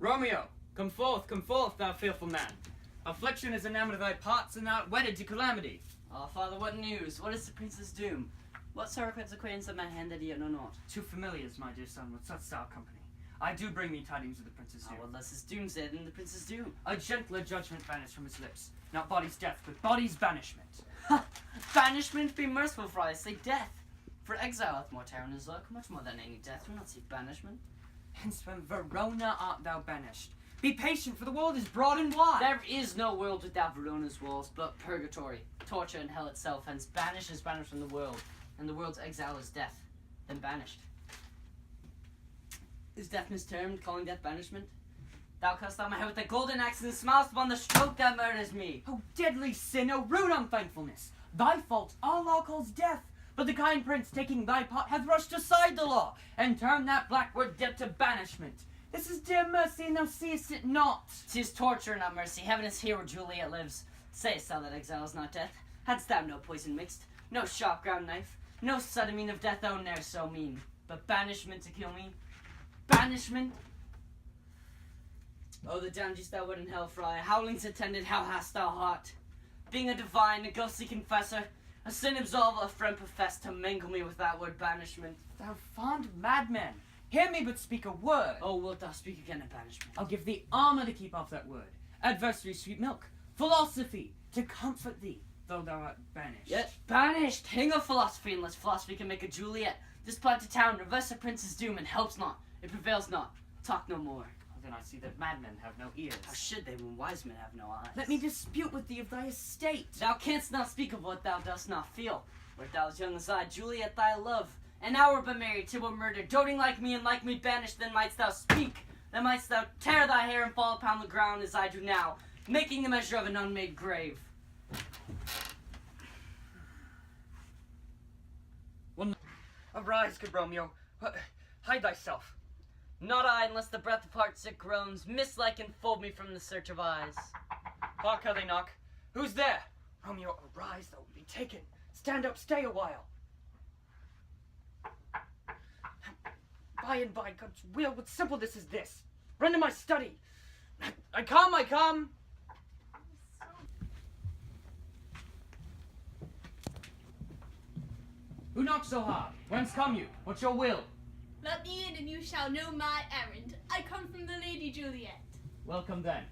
Romeo, come forth, thou fearful man. Affliction is enamoured of thy parts, and thou art wedded to calamity. Ah, Father, what news? What is the prince's doom? What sorrowful acquaintance of my hand that ye know not? Too familiars, my dear son, with such stout company. I do bring thee tidings of the prince's doom. Ah, well, thus his doom said, and the prince's doom. A gentler judgment banished from his lips. Not body's death, but body's banishment. Ha! Banishment, be merciful, for I say death. For exile hath more terror in his look, much more than any death. Do not seek banishment. Hence from Verona art thou banished. Be patient, for the world is broad and wide. There is no world without Verona's walls, but purgatory, torture, and hell itself. Hence, banished is banished from the world, and the world's exile is death, then banished. Is death mistermed, calling death banishment? Thou cuttest out my head with thy golden axe, and smilest upon the stroke that murders me. O deadly sin, O rude unthankfulness! Thy fault all law calls death, but the kind prince, taking thy part, hath rushed aside the law, and turned that black word death to banishment. This is dear mercy, and thou seest it not. 'Tis torture, not mercy. Heaven is here where Juliet lives. Sayest thou that exile is not death? Hadst thou no poison mixed, no sharp ground knife, no sudden mean of death, oh, ne'er so mean, but banishment to kill me? Banishment? Oh, the damnedest thou wert in hell, friar, howlings attended, how hast thou heart? Being a divine, a ghostly confessor, a sin absolver, a friend professed, to mingle me with that word banishment. Thou fond madman, hear me but speak a word. Oh, wilt thou speak again of banishment? I'll give thee armor to keep off that word, adversary sweet milk, philosophy to comfort thee, though thou art banished. Yet banished! Hang of philosophy, unless philosophy can make a Juliet. This plan to town, reverse a prince's doom, and helps not. It prevails not. Talk no more. Then I see that madmen have no ears. How should they when wise men have no eyes? Let me dispute with thee of thy estate. Thou canst not speak of what thou dost not feel. Wert thou as young as I, Juliet, thy love, an hour but married, Tybalt murdered, doting like me and like me banished, then mightst thou speak, then mightst thou tear thy hair and fall upon the ground as I do now, making the measure of an unmade grave. Well, arise, good Romeo. Hide thyself. Not I, unless the breath of heart-sick groans, mist-like enfold me from the search of eyes. Hark how they knock. Who's there? Romeo, arise, thou wilt be taken. Stand up, stay a while. By and by, God's will, what simpleness is this? Run to my study. I come. Who knocks so hard? Whence come you? What's your will? Let me in, and you shall know my errand. I come from the Lady Juliet. Welcome then.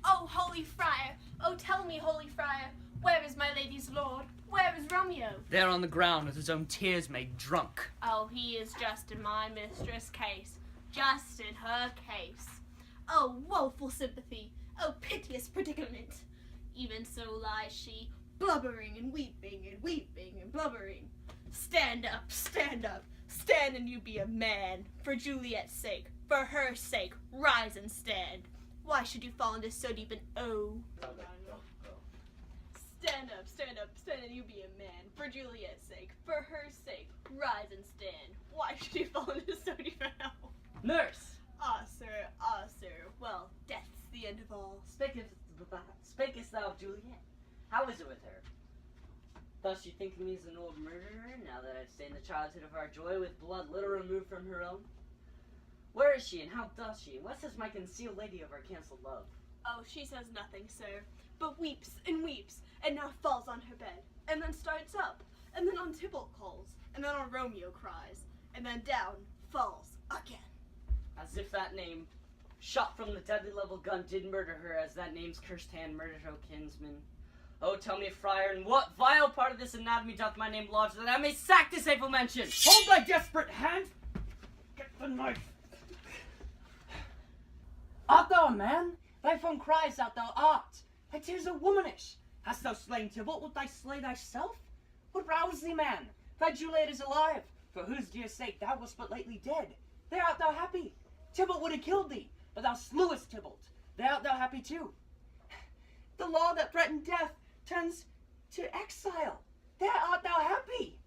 Oh, holy friar! Oh, tell me, holy friar, where is my lady's lord? Where is Romeo? There on the ground with his own tears made drunk. Oh, he is just in my mistress' case. Just in her case. Oh, woeful sympathy. Oh, piteous predicament. Even so lies she, blubbering and weeping and blubbering. Stand up, stand up. Stand and you be a man. For Juliet's sake, for her sake, rise and stand. Why should you fall into so deep an Stand up, stand up, stand and you be a man. For Juliet's sake, for her sake, rise and stand. Why should you fall into so deep an Nurse! Ah, sir, well, death's the end of all. Spakest thou of Juliet? How is it with her? Does she think me as an old murderer, now that I've stained the childhood of our joy with blood little removed from her own? Where is she, and how doth she, and what says my concealed lady of our cancelled love? Oh, she says nothing, sir, but weeps, and now falls on her bed, and then starts up, and then on Tybalt calls, and then on Romeo cries, and then down falls again. As if that name, shot from the deadly level gun, did murder her, as that name's cursed hand murdered her kinsman. Oh, tell me, friar, in what vile part of this anatomy doth my name lodge, that I may sack this hateful mention? Hold thy desperate hand! Get the knife! Art thou a man? Thy phone cries out thou art. Thy tears are womanish. Hast thou slain Tybalt? Wilt thou slay thyself? What rouse thee, man? Thy Juliet is alive, for whose dear sake thou wast but lately dead. There art thou happy. Tybalt would have killed thee, but thou slewest Tybalt. There art thou happy too. The law that threatened death turns to exile. There art thou happy.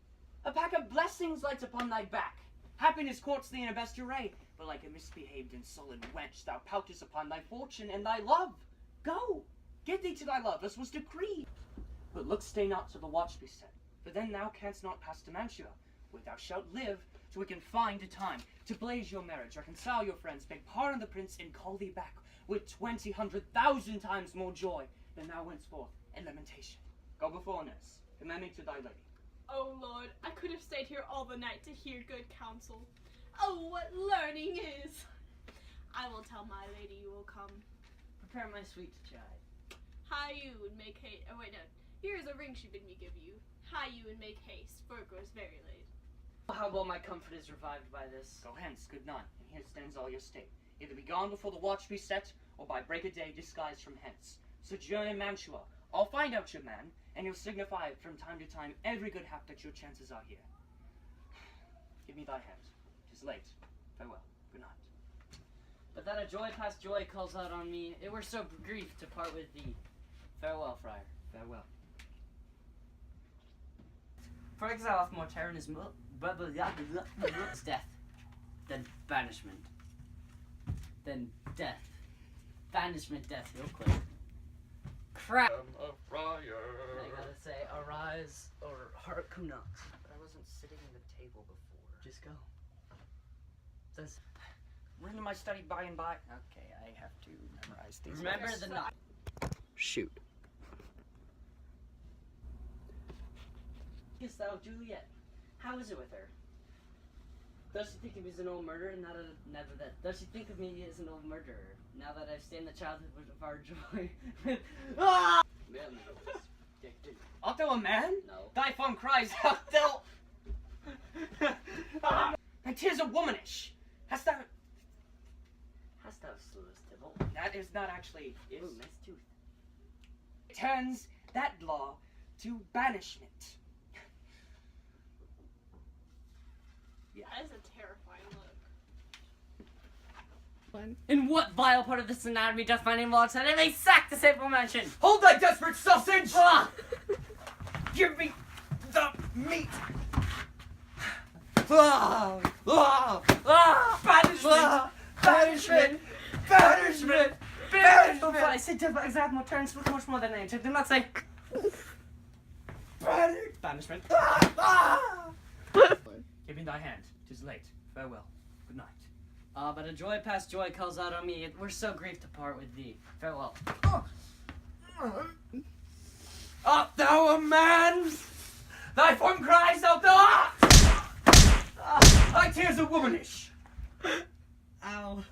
A pack of blessings lights upon thy back. Happiness courts thee in a best array, but like a misbehaved and sullen wench, thou poutest upon thy fortune and thy love. Go, get thee to thy love, as was decreed. But look, stay not till the watch be set, for then thou canst not pass to Mantua, where thou shalt live so we can find a time to blaze your marriage, reconcile your friends, beg pardon the prince, and call thee back with 1,000 times more joy than thou wentst forth in lamentation. Go before, nurse. Commend me to thy lady. Oh Lord, I could have stayed here all the night to hear good counsel. Oh, what learning is! I will tell my lady you will come. Prepare my sweet chide. Hie you and make haste. Oh wait, no. Here is a ring she bid me give you. Hie you and make haste, for it grows very late. How well my comfort is revived by this. Go hence, good nun, and here stands all your state. Either be gone before the watch be set, or by break of day disguised from hence. Sojourn in Mantua. I'll find out your man, and you'll signify from time to time every good hap that your chances are here. Give me thy hand. 'Tis late. Farewell. Good night. But that a joy past joy calls out on me, it were so grief to part with thee. Farewell, friar. Farewell. For exile off more terror is death, then banishment, then death, banishment, death, real quick. Crap! I'm a friar. I gotta say, arise or hearken not. But I wasn't sitting at the table before. Just go. Says, When am I study by and by? Okay, I have to memorize these. remember letters. the night. Shoot. Kiss thou Juliet. How is it with her? Does she think of me as an old murderer? Never that. Does she think of me as an old murderer? Now that I've stained the childhood of our joy with ah! Art thou a man? No. Thy phone cries out, thou. Thy tears are womanish. Hast thou? Slewest Tybalt? That is not actually. Ooh, nice tooth. Turns that law to banishment. That is a terrifying look. In what vile part of this anatomy doth my name lodge that I may sack the sable mansion? Hold thy desperate sausage! Ah! Give me the meat! Ah! Ah! Ah! Banishment! Ah! Banishment! Banishment! Banishment! I said to exact more turns look much more than I do not say Banishment! Ah! Ah! Give me thy hand. 'Tis late. Farewell. Good night. but a joy past joy calls out on me. We're so grieved to part with thee. Farewell. Art thou a man? Thy form cries out, thou art! Thy tears are womanish. Ow.